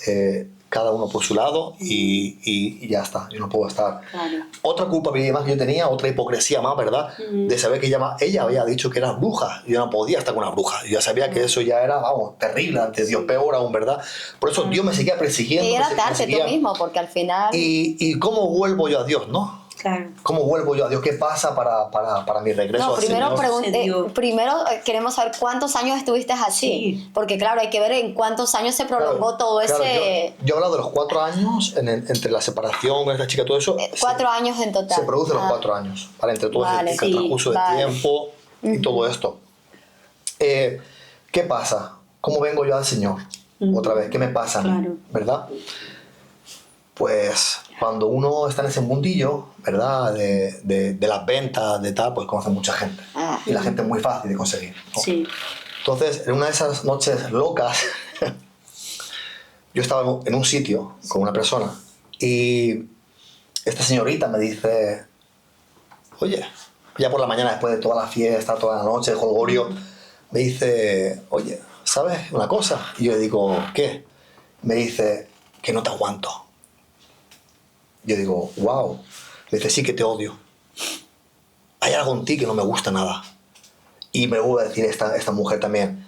cada uno por su lado y ya está, yo no puedo estar. Claro. Otra culpabilidad más que yo tenía, otra hipocresía más, ¿verdad? De saber que ella había dicho que era bruja, yo no podía estar con una bruja, yo ya sabía que eso ya era, vamos, terrible ante Dios, peor aún, ¿verdad? Por eso Dios me seguía persiguiendo. Y me era se- me tarde seguía- tú mismo, porque al final... ¿Y cómo vuelvo yo a Dios, no? Claro. ¿Cómo vuelvo yo a Dios? ¿Qué pasa para mi regreso No, al primero, Señor? primero queremos saber cuántos años estuviste así. Sí. Porque claro, hay que ver en cuántos años se prolongó todo Claro, ese... yo he hablado de los 4 años entre la separación con esta chica, todo eso. 4 años en total. Se produce los Ah. 4 años, ¿vale? Entre todo Vale, ese sí, transcurso de vale. tiempo y todo esto. ¿Qué pasa? ¿Cómo vengo yo al Señor? Otra vez, ¿qué me pasa a mí? Claro. ¿Verdad? Pues cuando uno está en ese mundillo, ¿verdad? De las ventas, de tal, pues conoce mucha gente. Ah. Y la gente es muy fácil de conseguir, ¿no? Sí. Entonces, en una de esas noches locas, yo estaba en un sitio con una persona y esta señorita me dice, oye, ya por la mañana, después de toda la fiesta, toda la noche, el jolgorio, me dice, oye, ¿sabes una cosa? Y yo le digo, ¿qué? Me dice, que no te aguanto. Yo digo, wow. Me dice, sí que te odio. Hay algo en ti que no me gusta nada. Y me vuelve a decir esta mujer también,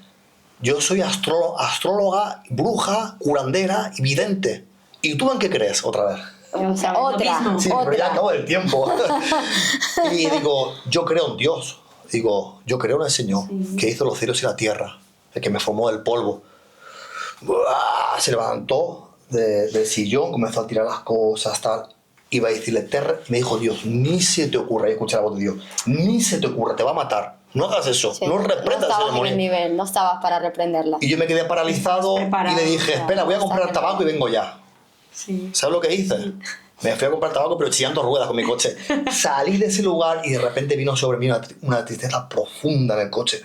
yo soy astróloga, bruja, curandera y vidente. ¿Y tú en qué crees? Otra vez. O sea, otra. Sí, pero ya acabó el tiempo. Y digo, yo creo en Dios. Digo, yo creo en el Señor, que hizo los cielos y la tierra, el que me formó del polvo. ¡Buah! Se levantó del sillón, comenzó a tirar las cosas, tal. Iba a decirle, me dijo Dios, ni se te ocurra, y escuché la voz de Dios, ni se te ocurra, te va a matar. No hagas eso, Sí. no reprendas ese estabas en demonio. el nivel, no estabas para reprenderla. Y yo me quedé paralizado y le dije, espera, voy a comprar tabaco y vengo ya. Sí. ¿Sabes lo que hice? Me fui a comprar tabaco, pero chillando ruedas con mi coche. Salí de ese lugar y de repente vino sobre mí una tristeza profunda en el coche.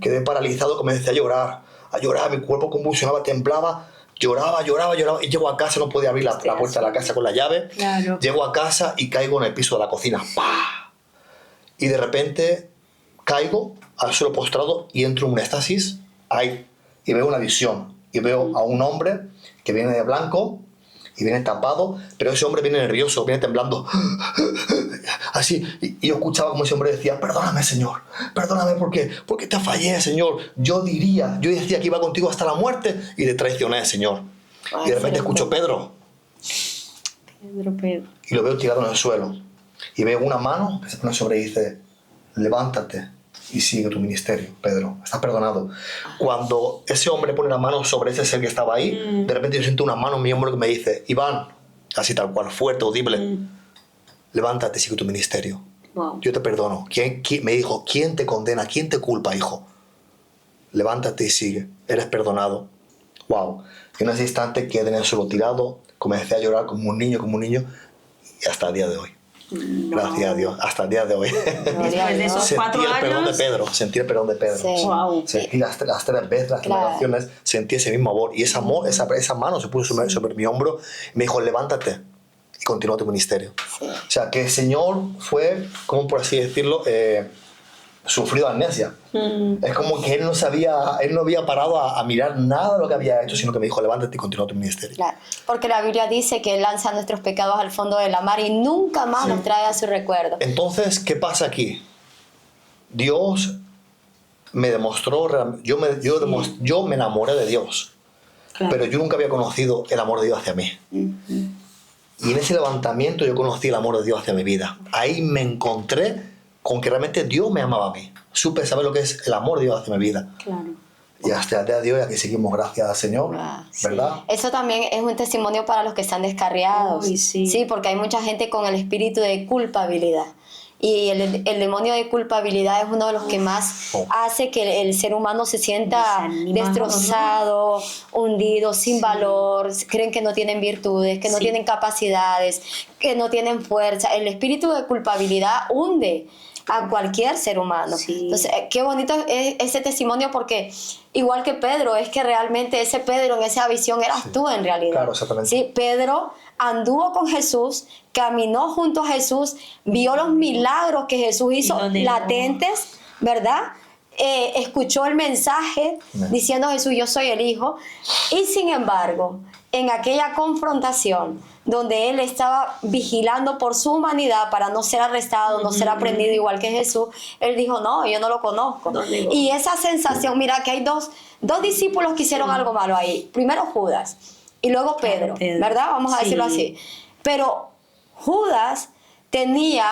Quedé paralizado, comencé a llorar, mi cuerpo convulsionaba, temblaba, lloraba. Y llego a casa, no podía abrir la puerta de la casa con la llave. Claro. Llego a casa y caigo en el piso de la cocina. ¡Pah! Y de repente caigo al suelo postrado y entro en un éxtasis ahí. Y veo una visión. Y veo a un hombre que viene de blanco y viene tapado, pero ese hombre viene nervioso, viene temblando, así, y yo escuchaba como ese hombre decía, perdóname, Señor, perdóname porque te fallé, Señor, yo decía que iba contigo hasta la muerte y te traicioné, Señor. Ay, Y de repente sí, escucho, Pedro, Pedro. y lo veo tirado en el suelo, y veo una mano que se pone sobre y dice, levántate y sigue tu ministerio, Pedro, estás perdonado. Cuando ese hombre pone la mano sobre ese ser que estaba ahí, de repente yo siento una mano en mi hombro que me dice, Iván, así tal cual, fuerte, audible, levántate y sigue tu ministerio. Wow. Yo te perdono. Me dijo, ¿quién te condena? ¿Quién te culpa, hijo? Levántate y sigue, eres perdonado. Wow. Y en ese instante quedé en el suelo tirado, comencé a llorar como un niño, y hasta el día de hoy. No. Gracias a Dios, hasta el día de hoy. Después de esos 4 Sentí el perdón de años. Pedro, sentí el perdón de Pedro. Sí. Wow. Sentí las 3 veces, las Claro. generaciones, sentí ese mismo amor. Y ese amor, esa mano se puso sobre mi hombro y me dijo, levántate y continúa tu ministerio. Sí. O sea, que el Señor fue, como por así decirlo, sufrido amnesia. Es como que Él no había parado a mirar nada de lo que había hecho, sino que me dijo, levántate y continúa tu ministerio. Claro, porque la Biblia dice que Él lanza nuestros pecados al fondo de la mar y nunca más los trae a su recuerdo. Entonces, ¿qué pasa aquí? Dios me demostró, yo me enamoré de Dios, Claro. pero yo nunca había conocido el amor de Dios hacia mí. Y en ese levantamiento yo conocí el amor de Dios hacia mi vida. Ahí me encontré con que realmente Dios me amaba a mí. Supe saber lo que es el amor de Dios hacia mi vida. Claro. Y hasta el día de hoy aquí seguimos, gracias al Señor, ¿verdad? Eso también es un testimonio para los que están descarriados. Uy, sí. Sí, porque hay mucha gente con el espíritu de culpabilidad. Y el demonio de culpabilidad es uno de los que más hace que el ser humano se sienta Desanimado, destrozado, hundido, sin valor, creen que no tienen virtudes, que no Sí. tienen capacidades, que no tienen fuerza. El espíritu de culpabilidad hunde a cualquier ser humano. Sí. Entonces, qué bonito es ese testimonio, porque igual que Pedro, es que realmente ese Pedro en esa visión eras tú en realidad. Claro, exactamente. Sí, Pedro anduvo con Jesús, caminó junto a Jesús, vio los milagros que Jesús hizo donde latentes, ¿verdad? Escuchó el mensaje diciendo Jesús, yo soy el Hijo. Y sin embargo, en aquella confrontación donde él estaba vigilando por su humanidad para no ser arrestado, no ser aprendido igual que Jesús, él dijo, no, yo no lo conozco. ¿Dónde voy? Y esa sensación, mira que hay dos discípulos que hicieron algo malo ahí. Primero Judas y luego Pedro, Pedro. ¿verdad? Vamos a Sí. decirlo así. Pero Judas tenía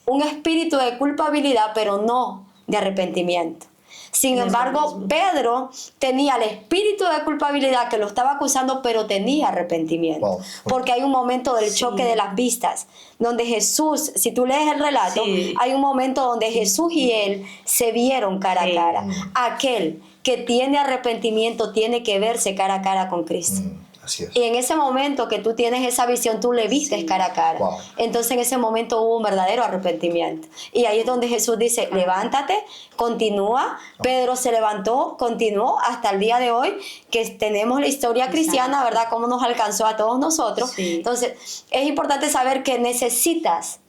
un espíritu de culpabilidad, pero no de arrepentimiento. Sin Es lo embargo, mismo. Pedro tenía el espíritu de culpabilidad que lo estaba acusando, pero tenía arrepentimiento. Wow. Porque hay un momento del Sí. choque de las vistas, donde Jesús, si tú lees el relato, Sí. hay un momento donde Jesús y él se vieron cara Sí. a cara. Aquel que tiene arrepentimiento tiene que verse cara a cara con Cristo. Así es. Y en ese momento que tú tienes esa visión, tú le vistes cara a cara. Wow. Entonces en ese momento hubo un verdadero arrepentimiento. Y ahí es donde Jesús dice, levántate, continúa. Pedro se levantó, continuó hasta el día de hoy, que tenemos la historia cristiana, ¿verdad? Cómo nos alcanzó a todos nosotros. Sí. Entonces es importante saber que necesitas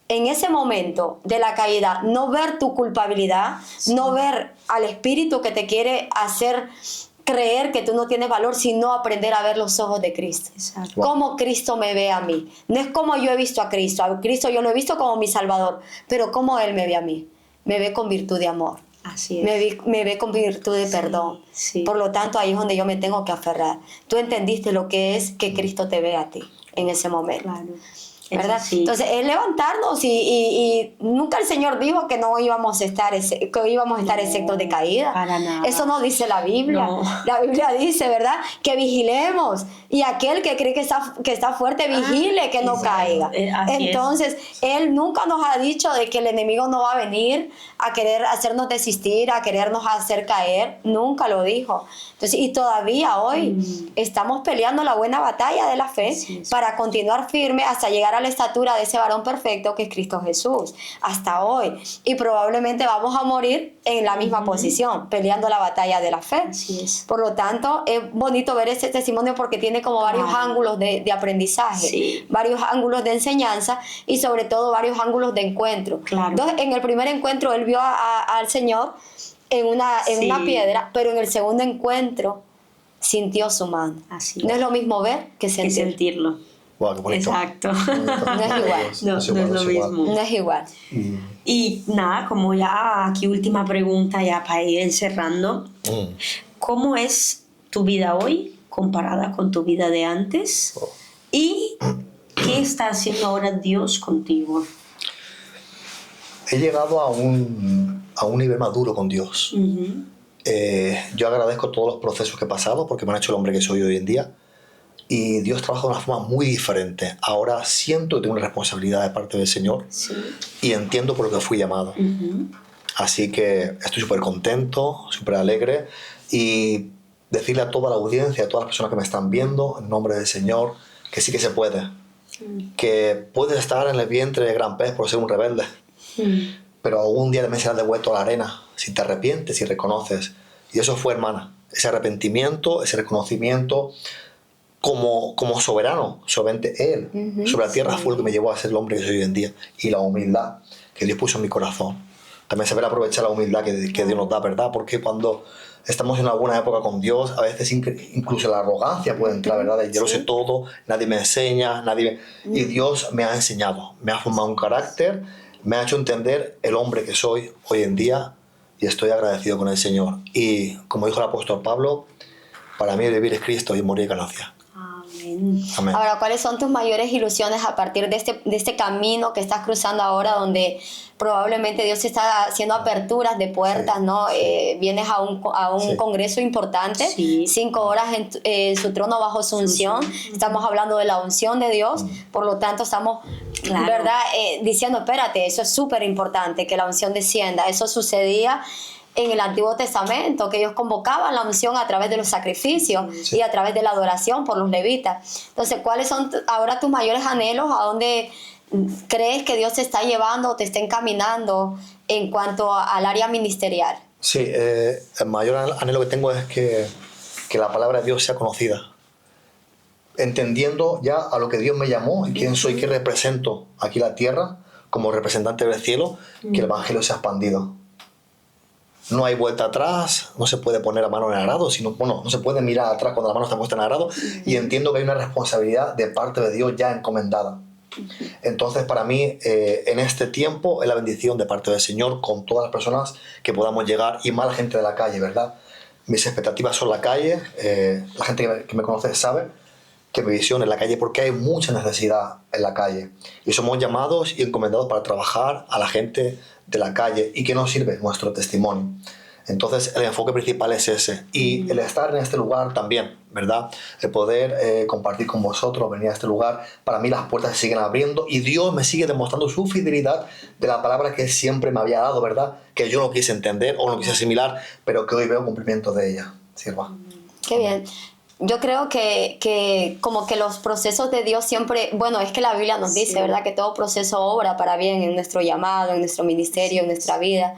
en ese momento de la caída, no ver tu culpabilidad, no ver al espíritu que te quiere hacer creer que tú no tienes valor, sino aprender a ver los ojos de Cristo. Exacto. Cómo Cristo me ve a mí. No es como yo he visto a Cristo. A Cristo yo lo he visto como mi Salvador, pero cómo Él me ve a mí. Me ve con virtud de amor. Así es. Me ve con virtud de perdón. Sí. Por lo tanto, ahí es donde yo me tengo que aferrar. Tú entendiste lo que es que Cristo te ve a ti en ese momento. Claro. ¿Verdad? Sí. Entonces es levantarnos y nunca el Señor dijo que no íbamos a estar, que íbamos a estar exentos de caída. Para nada. Eso no dice la Biblia. No. La Biblia dice, ¿verdad? Que vigilemos y aquel que cree que está fuerte vigile que no caiga. Así Entonces Él nunca nos ha dicho de que el enemigo no va a venir a querer hacernos desistir, a querernos hacer caer. Nunca lo dijo. Entonces, y todavía hoy estamos peleando la buena batalla de la fe para continuar firme hasta llegar a la estatura de ese varón perfecto que es Cristo Jesús. Hasta hoy. Y probablemente vamos a morir en la misma posición, peleando la batalla de la fe. Así es. Por lo tanto, es bonito ver este testimonio porque tiene como varios ángulos de aprendizaje, varios ángulos de enseñanza y sobre todo varios ángulos de encuentro. Claro. Entonces, en el primer encuentro, él vio al Señor en una piedra, pero en el segundo encuentro sintió su mano. Así no es lo mismo ver que Que sentir. sentirlo. Wow, qué bonito. Exacto. No es igual. No es lo mismo. No es igual. Y nada, como ya aquí última pregunta ya para ir encerrando. ¿Cómo es tu vida hoy comparada con tu vida de antes? ¿Y qué está haciendo ahora Dios contigo? He llegado a un nivel maduro con Dios. Yo agradezco todos los procesos que he pasado porque me han hecho el hombre que soy hoy en día. Y Dios trabaja de una forma muy diferente. Ahora siento que tengo una responsabilidad de parte del Señor y entiendo por lo que fui llamado. Así que estoy súper contento, súper alegre y decirle a toda la audiencia, a todas las personas que me están viendo, en nombre del Señor, que sí que se puede. Que puedes estar en el vientre de gran pez por ser un rebelde, pero algún día también serás devuelto a la arena si te arrepientes y reconoces. Y eso fue, hermana, ese arrepentimiento, ese reconocimiento como soberano, solamente Él, sobre la tierra fue lo que me llevó a ser el hombre que soy hoy en día. Y la humildad que Dios puso en mi corazón. También saber aprovechar la humildad que Dios nos da, ¿verdad? Porque cuando estamos en alguna época con Dios, a veces incluso la arrogancia puede entrar, ¿verdad? De yo lo sé todo, nadie me enseña, Y Dios me ha enseñado, me ha formado un carácter, me ha hecho entender el hombre que soy hoy en día y estoy agradecido con el Señor. Y como dijo el apóstol Pablo, para mí vivir es Cristo y morir ganancia. Amén. Ahora, ¿cuáles son tus mayores ilusiones a partir de este camino que estás cruzando ahora, donde probablemente Dios está haciendo aperturas de puertas, ¿no? Vienes a un congreso importante, 5 horas en su trono bajo su unción. Estamos hablando de la unción de Dios, por lo tanto estamos, ¿verdad? Diciendo, espérate, eso es súper importante, que la unción descienda. Eso sucedía en el Antiguo Testamento, que ellos convocaban la unción a través de los sacrificios y a través de la adoración por los levitas. Entonces, ¿cuáles son ahora tus mayores anhelos? ¿A dónde crees que Dios te está llevando o te está encaminando en cuanto al área ministerial? Sí, el mayor anhelo que tengo es que la palabra de Dios sea conocida. Entendiendo ya a lo que Dios me llamó y quién soy, qué represento aquí en la tierra como representante del cielo, que el Evangelio sea expandido. No hay vuelta atrás, no se puede poner la mano en el arado, no se puede mirar atrás cuando la mano está puesta en el arado, y entiendo que hay una responsabilidad de parte de Dios ya encomendada. Entonces, para mí, en este tiempo, es la bendición de parte del Señor con todas las personas que podamos llegar, y más la gente de la calle, ¿verdad? Mis expectativas son la calle, la gente que me conoce sabe que mi visión es la calle porque hay mucha necesidad en la calle. Y somos llamados y encomendados para trabajar a la gente de la calle y que nos sirve nuestro testimonio. Entonces el enfoque principal es ese y el estar en este lugar también, ¿verdad? El poder compartir con vosotros, venir a este lugar, para mí las puertas se siguen abriendo y Dios me sigue demostrando su fidelidad de la palabra que siempre me había dado, ¿verdad? Que yo no quise entender o no quise asimilar, pero que hoy veo cumplimiento de ella. Sirva. Qué bien. Yo creo que como que los procesos de Dios siempre, bueno, es que la Biblia nos dice, ¿verdad? Que todo proceso obra para bien en nuestro llamado, en nuestro ministerio, en nuestra vida.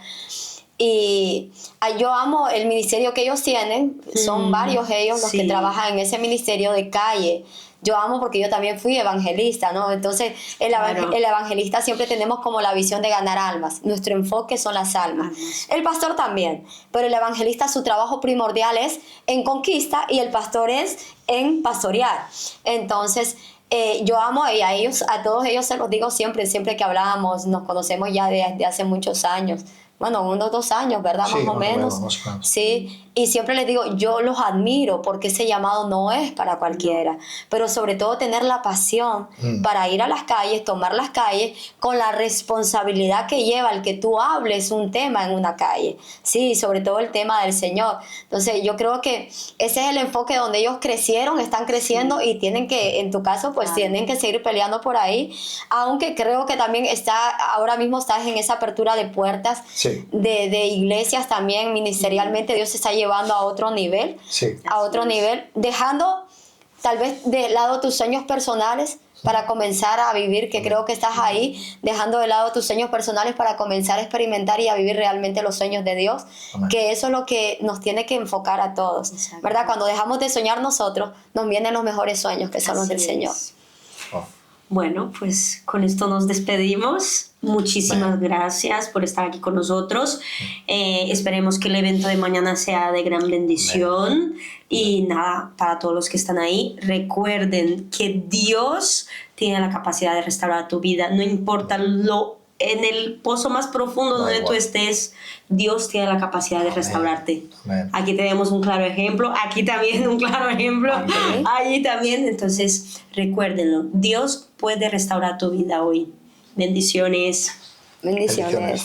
Y yo amo el ministerio que ellos tienen, son varios ellos los que trabajan en ese ministerio de calle, yo amo porque yo también fui evangelista, ¿no? Entonces, el evangelista siempre tenemos como la visión de ganar almas. Nuestro enfoque son las almas. El pastor también, pero el evangelista su trabajo primordial es en conquista y el pastor es en pastorear. Entonces, yo amo y a todos ellos se los digo siempre que hablábamos, nos conocemos ya desde hace muchos años. Bueno, 1 o 2 años, ¿verdad? Sí, más o menos. Sí, y siempre les digo, yo los admiro porque ese llamado no es para cualquiera, pero sobre todo tener la pasión para ir a las calles, tomar las calles, con la responsabilidad que lleva el que tú hables un tema en una calle, sí, sobre todo el tema del Señor. Entonces yo creo que ese es el enfoque donde ellos crecieron, están creciendo y tienen que, en tu caso, pues tienen que seguir peleando por ahí, aunque creo que también ahora mismo estás en esa apertura de puertas, de iglesias también ministerialmente. Dios se está llevando a otro nivel, dejando tal vez de lado tus sueños personales para comenzar a vivir, que creo que estás ahí, dejando de lado tus sueños personales para comenzar a experimentar y a vivir realmente los sueños de Dios, que eso es lo que nos tiene que enfocar a todos, ¿verdad? Cuando dejamos de soñar nosotros, nos vienen los mejores sueños, que son los del Señor. Bueno, pues con esto nos despedimos. Muchísimas gracias por estar aquí con nosotros. Esperemos que el evento de mañana sea de gran bendición. Y nada, para todos los que están ahí, recuerden que Dios tiene la capacidad de restaurar tu vida. No importa en el pozo más profundo donde tú estés, Dios tiene la capacidad de restaurarte. Aquí tenemos un claro ejemplo, aquí también un claro ejemplo, allí también. Entonces, recuérdenlo, Dios puede restaurar tu vida hoy. Bendiciones. Bendiciones.